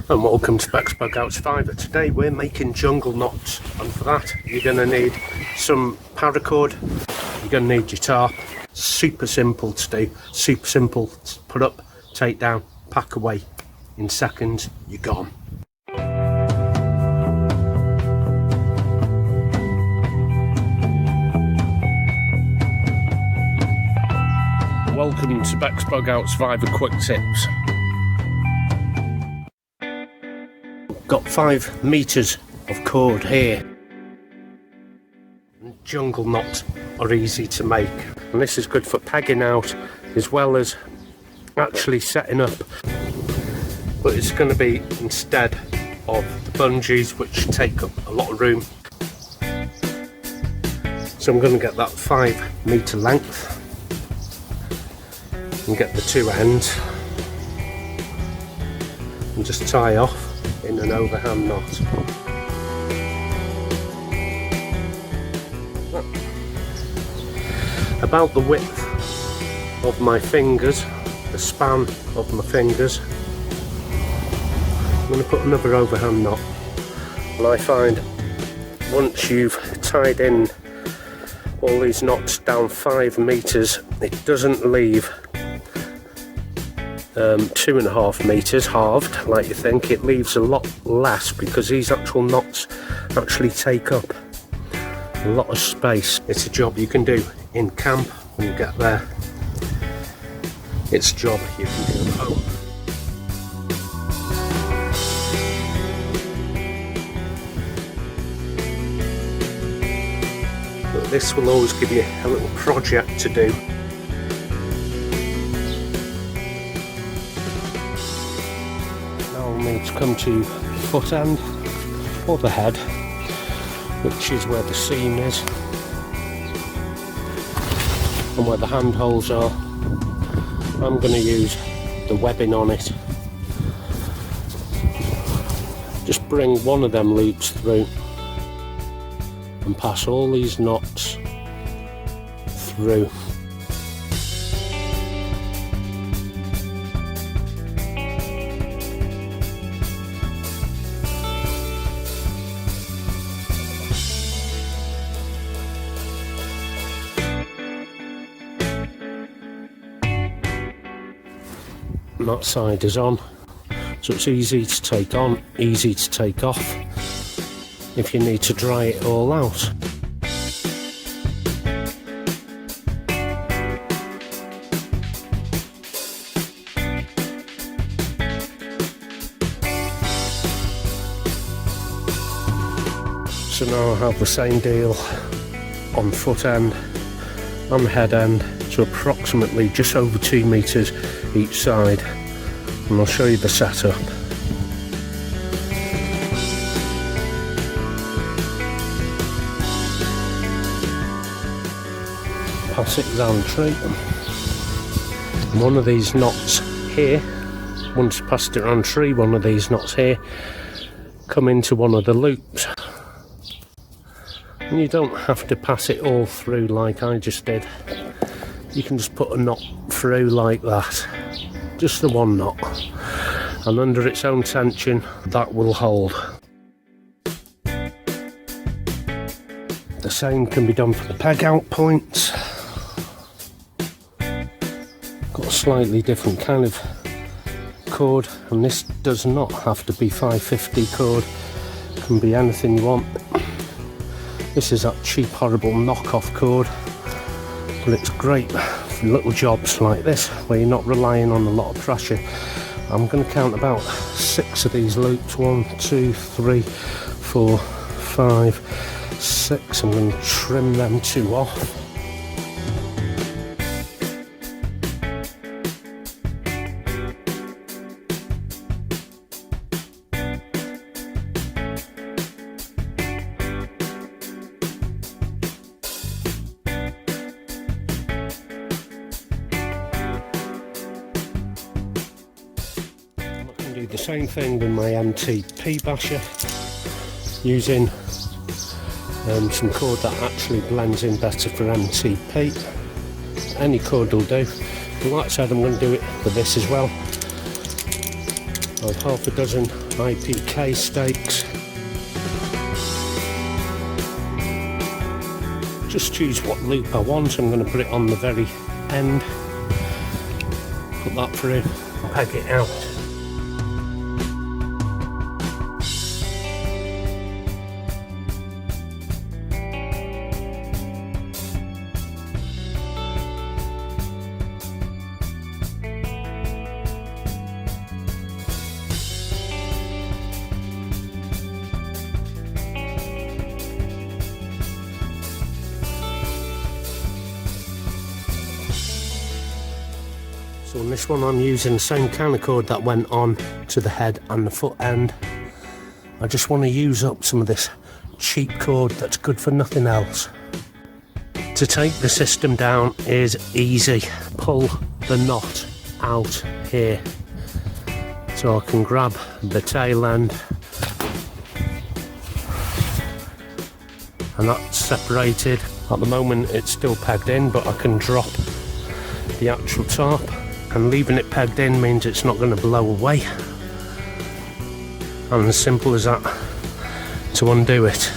And welcome to bexbugoutsurvivor. Today we're making jungle knots, and for that you're going to need some paracord, you're going to need your tarp. Super simple to do, super simple to put up, take down, pack away. In seconds you're gone. Welcome to bexbugoutsurvivor quick tips. Got 5 meters of cord here. Jungle knots are easy to make, and this is good for pegging out as well as actually setting up, but it's going to be instead of the bungees, which take up a lot of room. So I'm going to get that 5 meter length and get the 2 ends and just tie off in an overhand knot. About the width of my fingers, the span of my fingers, I'm going to put another overhand knot. And I find once you've tied in all these knots down 5 meters, it doesn't leave 2.5 meters halved like you think. It leaves a lot less because these actual knots actually take up a lot of space. It's a job you can do in camp when you get there. It's a job you can do at home. But this will always give you a little project to do. Need to come to foot end or the head, which is where the seam is and where the handholds are. I'm going to use the webbing on it. Just bring one of them loops through and pass all these knots through. That side is on, so it's easy to take on, easy to take off if you need to dry it all out. So now I have the same deal on foot end and head end, so approximately just over 2 meters each side, and I'll show you the setup. Pass it down the tree. One of these knots here, once passed it around the tree, one of these knots here come into one of the loops. And you don't have to pass it all through like I just did. You can just put a knot through like that, just the one knot, and under its own tension that will hold. The same can be done for the peg out points. Got a slightly different kind of cord, and this does not have to be 550 cord, it can be anything you want. This is that cheap horrible knockoff cord, but it's great for little jobs like this where you're not relying on a lot of pressure. I'm going to count about 6 of these loops. 1, 2, 3, 4, 5, 6. I'm going to trim them 2 off. Do the same thing with my MTP basher, using some cord that actually blends in better for MTP. Any cord will do, but like I said, I'm going to do it for this as well. I've half a dozen IPK stakes. Just choose what loop I want. I'm going to put it on the very end. Put that through and peg it out. So on this one I'm using the same kind of cord that went on to the head and the foot end. I just want to use up some of this cheap cord that's good for nothing else. To take the system down is easy. Pull the knot out here. So I can grab the tail end and that's separated. At the moment it's still pegged in, but I can drop the actual tarp. And leaving it pegged in means it's not going to blow away. And as simple as that to undo it.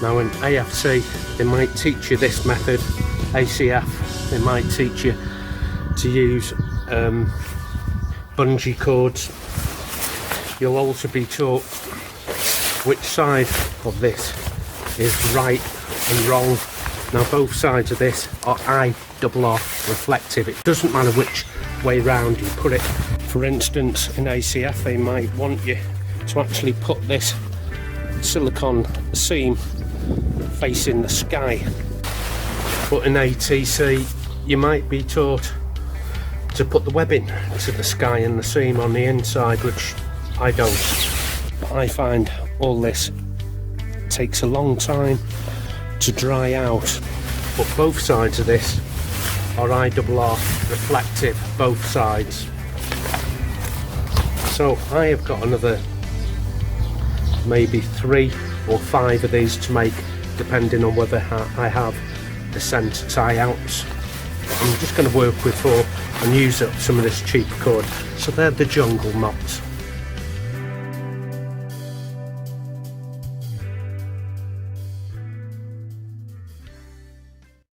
Now in AFC they might teach you this method, ACF they might teach you to use bungee cords. You'll also be taught which side of this is right and wrong. Now both sides of this are IRR reflective. It doesn't matter which way round you put it. For instance, in ACF they might want you to actually put this silicone seam facing the sky. But in ATC you might be taught to put the webbing to the sky and the seam on the inside, which I don't. But I find all this takes a long time to dry out, but both sides of this are IRR reflective, both sides. So I have got another maybe 3 or 5 of these to make, depending on whether I have the centre tie outs. I'm just going to work with 4 and use up some of this cheap cord. So they're the jungle knots.